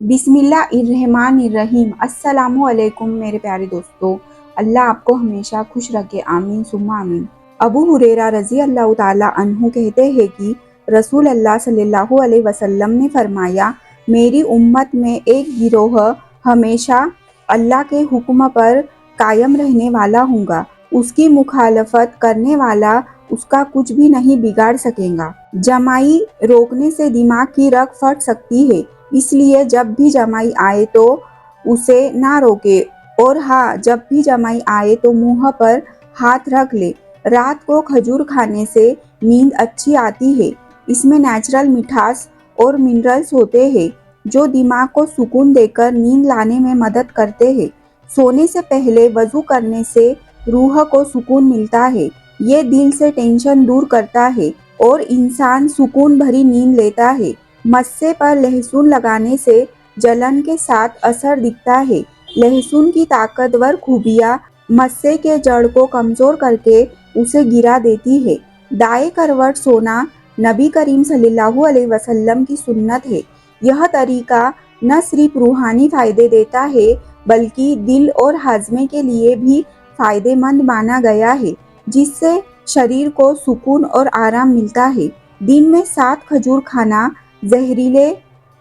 बिस्मिल्लाहिर्रहमानिर्रहीम। अस्सलामुअलैकुम मेरे प्यारे दोस्तों। अल्लाह आपको हमेशा खुश रखे, आमीन सुम्मा आमीन। अबू हुरैरा रज़ी अल्लाह ताला अन्हु कहते हैं कि रसूल अल्लाह सल्लल्लाहु अलैहि वसल्लम ने फरमाया, मेरी उम्मत में एक गिरोह हमेशा अल्लाह के हुक्म पर कायम रहने वाला होगा। उसकी मुखालफत करने वाला उसका कुछ भी नहीं बिगाड़ सकेगा। जमाई रोकने से दिमाग की रग फट सकती है, इसलिए जब भी जमाई आए तो उसे ना रोके, और हाँ, जब भी जमाई आए तो मुंह पर हाथ रख ले। रात को खजूर खाने से नींद अच्छी आती है। इसमें नेचुरल मिठास और मिनरल्स होते हैं जो दिमाग को सुकून देकर नींद लाने में मदद करते हैं। सोने से पहले वजू करने से रूह को सुकून मिलता है। ये दिल से टेंशन दूर करता है और इंसान सुकून भरी नींद लेता है। मस्से पर लहसुन लगाने से जलन के साथ असर दिखता है। लहसुन की ताकतवर खूबियाँ मस्से के जड़ को कमजोर करके उसे गिरा देती है। दाएं करवट सोना नबी करीम सल्लल्लाहु अलैहि वसल्लम की सुन्नत है। यह तरीका न सिर्फ रूहानी फायदे देता है बल्कि दिल और हाजमे के लिए भी फायदेमंद माना गया है, जिससे शरीर को सुकून और आराम मिलता है। दिन में 7 खजूर खाना जहरीले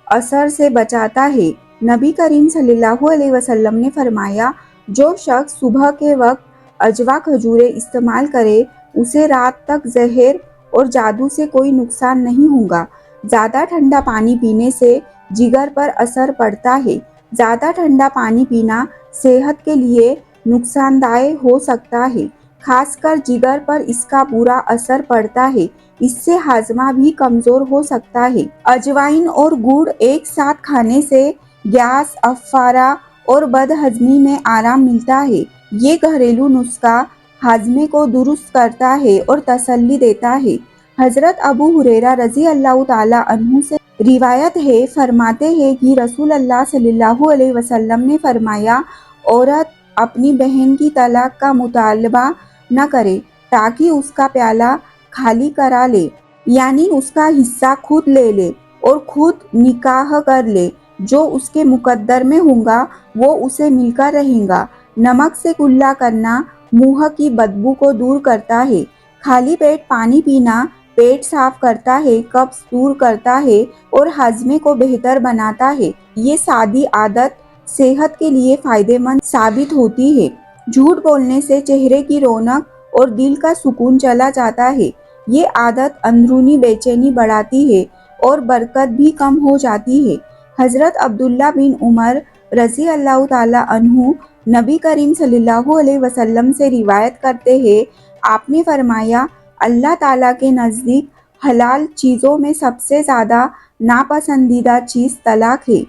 असर से बचाता है। नबी करीम सल्लल्लाहु अलैहि वसल्लम ने फरमाया, जो शख्स सुबह के वक्त अजवा खजूरें इस्तेमाल करे उसे रात तक जहर और जादू से कोई नुकसान नहीं होगा। ज़्यादा ठंडा पानी पीने से जिगर पर असर पड़ता है। ज़्यादा ठंडा पानी पीना सेहत के लिए नुकसानदायक हो सकता है, खासकर जिगर पर इसका बुरा असर पड़ता है। इससे हाजमा भी कमजोर हो सकता है। अजवाइन और गुड़ एक साथ खाने से गैस, अफारा और बदहजमी में आराम मिलता है। ये घरेलू नुस्खा हाजमे को दुरुस्त करता है और तसल्ली देता है। हजरत अबू हुरैरा रज़ी अल्लाह ताला अन्हु से रिवायत है, फरमाते हैं कि रसूल अल्लाह सल्लल्लाहु अलैहि वसल्लम ने फरमाया, औरत अपनी बहन की तलाक का मुतालबा न करे ताकि उसका प्याला खाली करा ले, यानी उसका हिस्सा खुद ले ले और खुद निकाह कर ले। जो उसके मुकद्दर में होगा वो उसे मिलकर रहेगा। नमक से कुल्ला करना मुंह की बदबू को दूर करता है। खाली पेट पानी पीना पेट साफ करता है, कब्ज दूर करता है और हाजमे को बेहतर बनाता है। ये सादी आदत सेहत के लिए फायदेमंद साबित होती है। झूठ बोलने से चेहरे की रौनक और दिल का सुकून चला जाता है। ये आदत अंदरूनी बेचैनी बढ़ाती है और बरकत भी कम हो जाती है। हजरत अब्दुल्ला बिन उमर रज़ी अल्लाह ताला अन्हु नबी करीम सल्लल्लाहु अलैहि वसल्लम से रिवायत करते हैं, आपने फरमाया, अल्लाह ताला के नज़दीक हलाल चीज़ों में सबसे ज़्यादा नापसंदीदा चीज़ तलाक है।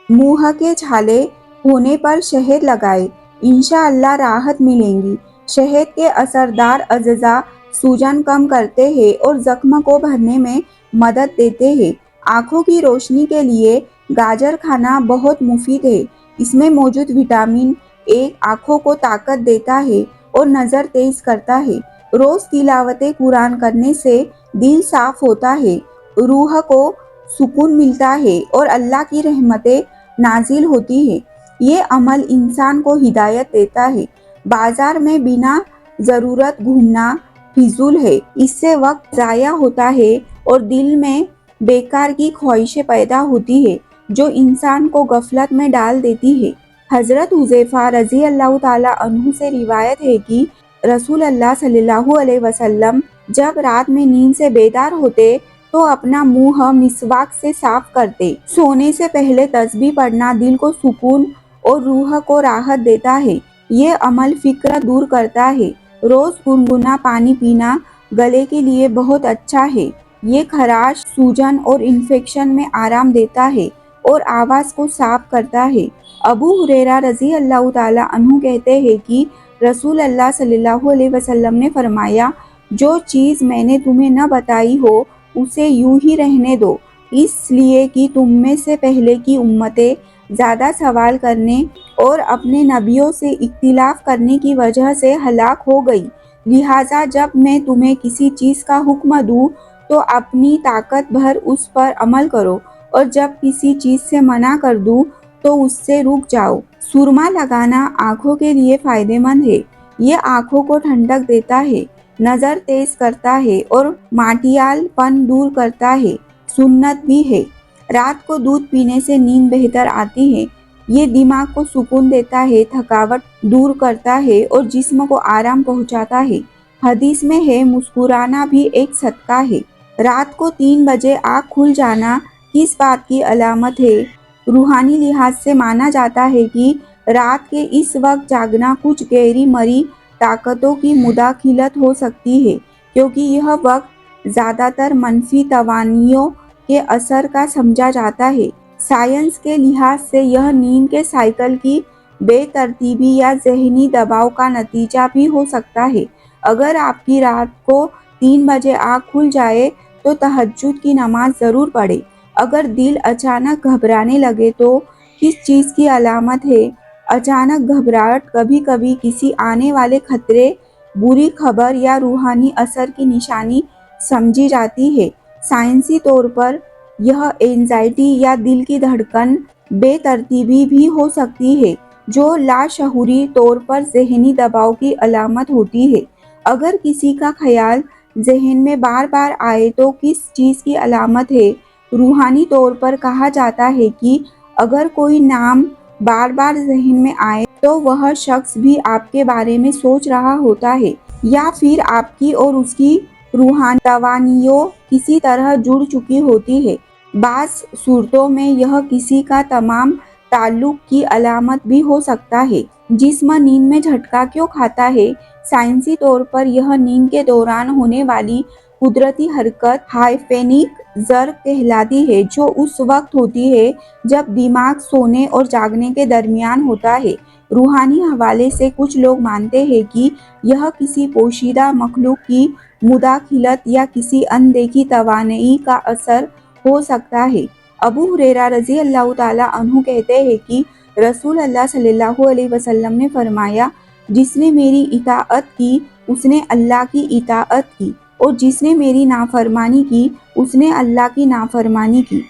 मुँह के छाले होने पर शहद लगाए, इंशाअल्लाह राहत मिलेगी। शहद के असरदार अज़्ज़ा सूजन कम करते हैं और जख्म को भरने में मदद देते हैं। आँखों की रोशनी के लिए गाजर खाना बहुत मुफीद है। इसमें मौजूद विटामिन ए आँखों को ताकत देता है और नज़र तेज करता है। रोज़ तिलावत कुरान करने से दिल साफ होता है, रूह को सुकून मिलता है और अल्लाह की रहमतें नाजिल होती है। ये अमल इंसान को हिदायत देता है। बाजार में बिना ज़रूरत घूमना फिजूल है, इससे वक्त ज़ाया होता है और दिल में बेकार की ख्वाहिशें पैदा होती है जो इंसान को गफलत में डाल देती है। हजरत हुज़ैफा रज़ी अल्लाह ताला अन्हु से रिवायत है कि रसूल अल्लाह सल्लल्लाहु अलैहि वसल्लम जब रात में नींद से बेदार होते तो अपना मुंह मिसवाक से साफ करते। सोने से पहले तस्बीह पढ़ना दिल को सुकून और रूह को राहत देता है। ये अमल फिक्र दूर करता है। रोज गुनगुना पानी पीना गले के लिए बहुत अच्छा है। ये खराश, सूजन और इन्फेक्शन में आराम देता है और आवाज़ को साफ करता है। अबू हुरैरा रज़ी अल्लाह ताला अन्हु कहते हैं कि रसूल अल्लाह सल्लल्लाहु अलैहि वसल्लम ने फरमाया, जो चीज़ मैंने तुम्हें न बताई हो उसे यूं ही रहने दो, इसलिए कि तुम में से पहले की उम्मतें ज़्यादा सवाल करने और अपने नबियों से इख्तिलाफ करने की वजह से हलाक हो गई। लिहाजा जब मैं तुम्हें किसी चीज़ का हुक्म दूँ तो अपनी ताकत भर उस पर अमल करो اور جب کسی چیز سے منع کر دوں تو اس سے رک جاؤ۔ سرما لگانا آنکھوں کے لیے فائدہ مند ہے۔ یہ آنکھوں کو ٹھنڈک دیتا ہے، نظر تیز کرتا ہے اور ماٹیال پن دور کرتا ہے۔ سنت بھی ہے۔ رات کو دودھ پینے سے نیند بہتر آتی ہے۔ یہ دماغ کو سکون دیتا ہے، تھکاوٹ دور کرتا ہے اور جسم کو آرام پہنچاتا ہے۔ حدیث میں ہے، مسکرانا بھی ایک صدقہ ہے۔ رات کو 3 بجے آنکھ کھل جانا کس بات کی علامت ہے؟ روحانی لحاظ سے مانا جاتا ہے کہ رات کے اس وقت جاگنا کچھ گہری مری طاقتوں کی مداخلت ہو سکتی ہے، کیونکہ یہ وقت زیادہ تر منفی توانائیوں کے اثر کا سمجھا جاتا ہے۔ سائنس کے لحاظ سے یہ نیند کے سائیکل کی بے ترتیبی یا ذہنی دباؤ کا نتیجہ بھی ہو سکتا ہے۔ اگر آپ کی رات کو 3 بجے آنکھ کھل جائے تو تہجد کی نماز ضرور پڑھیں۔ اگر دل اچانک گھبرانے لگے تو کس چیز کی علامت ہے؟ اچانک گھبراہٹ کبھی کبھی کسی آنے والے خطرے، بری خبر یا روحانی اثر کی نشانی سمجھی جاتی ہے۔ سائنسی طور پر یہ اینزائٹی یا دل کی دھڑکن بے ترتیبی بھی ہو سکتی ہے، جو لاشعوری طور پر ذہنی دباؤ کی علامت ہوتی ہے۔ اگر کسی کا خیال ذہن میں بار بار آئے تو کس چیز کی علامت ہے؟ روحانی طور پر کہا جاتا ہے کہ اگر کوئی نام بار بار ذہن میں آئے تو وہ شخص بھی آپ کے بارے میں سوچ رہا ہوتا ہے، یا پھر آپ کی اور اس کی روحانی توانائیوں کسی طرح جڑ چکی ہوتی ہے۔ بعض صورتوں میں یہ کسی کا تمام تعلق کی علامت بھی ہو سکتا ہے۔ جسم نیند میں جھٹکا کیوں کھاتا ہے؟ سائنسی طور پر یہ نیند کے دوران ہونے والی قدرتی حرکت ہائپنیک زرق کہلاتی ہے، جو اس وقت ہوتی ہے جب دماغ سونے اور جاگنے کے درمیان ہوتا ہے۔ روحانی حوالے سے کچھ لوگ مانتے ہیں کہ یہ کسی پوشیدہ مخلوق کی مداخلت یا کسی اندیکھی توانائی کا اثر ہو سکتا ہے۔ ابو ہریرہ رضی اللہ تعالیٰ عنہ کہتے ہیں کہ رسول اللہ صلی اللہ علیہ وسلم نے فرمایا، جس نے میری اطاعت کی اس نے اللہ کی اطاعت کی، اور جس نے میری نافرمانی کی اس نے اللہ کی نافرمانی کی۔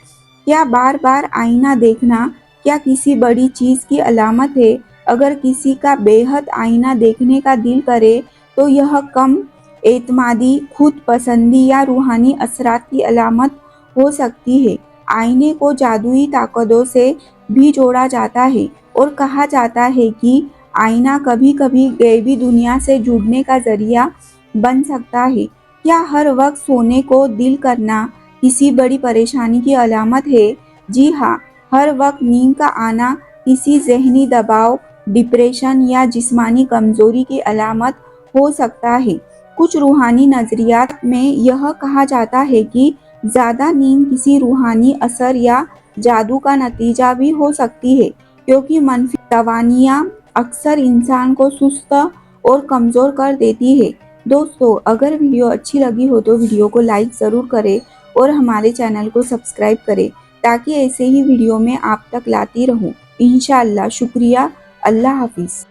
کیا بار بار آئینہ دیکھنا کیا کسی بڑی چیز کی علامت ہے؟ اگر کسی کا بے حد آئینہ دیکھنے کا دل کرے تو یہ کم اعتمادی، خود پسندی یا روحانی اثرات کی علامت ہو سکتی ہے۔ آئینے کو جادوئی طاقتوں سے بھی جوڑا جاتا ہے اور کہا جاتا ہے کہ آئینہ کبھی کبھی غیبی دنیا سے جڑنے کا ذریعہ بن سکتا ہے۔ کیا ہر وقت سونے کو دل کرنا کسی بڑی پریشانی کی علامت ہے؟ جی ہاں، ہر وقت نیند کا آنا کسی ذہنی دباؤ، ڈپریشن یا جسمانی کمزوری کی علامت ہو سکتا ہے۔ کچھ روحانی نظریات میں یہ کہا جاتا ہے کہ زیادہ نیند کسی روحانی اثر یا جادو کا نتیجہ بھی ہو سکتی ہے، کیونکہ منفی توانائیاں اکثر انسان کو سست اور کمزور کر دیتی ہے۔ دوستو، اگر ویڈیو اچھی لگی ہو تو ویڈیو کو لائک ضرور کریں اور ہمارے چینل کو سبسکرائب کریں تاکہ ایسے ہی ویڈیو میں آپ تک لاتی رہوں۔ انشاءاللہ۔ شکریہ۔ اللہ حافظ۔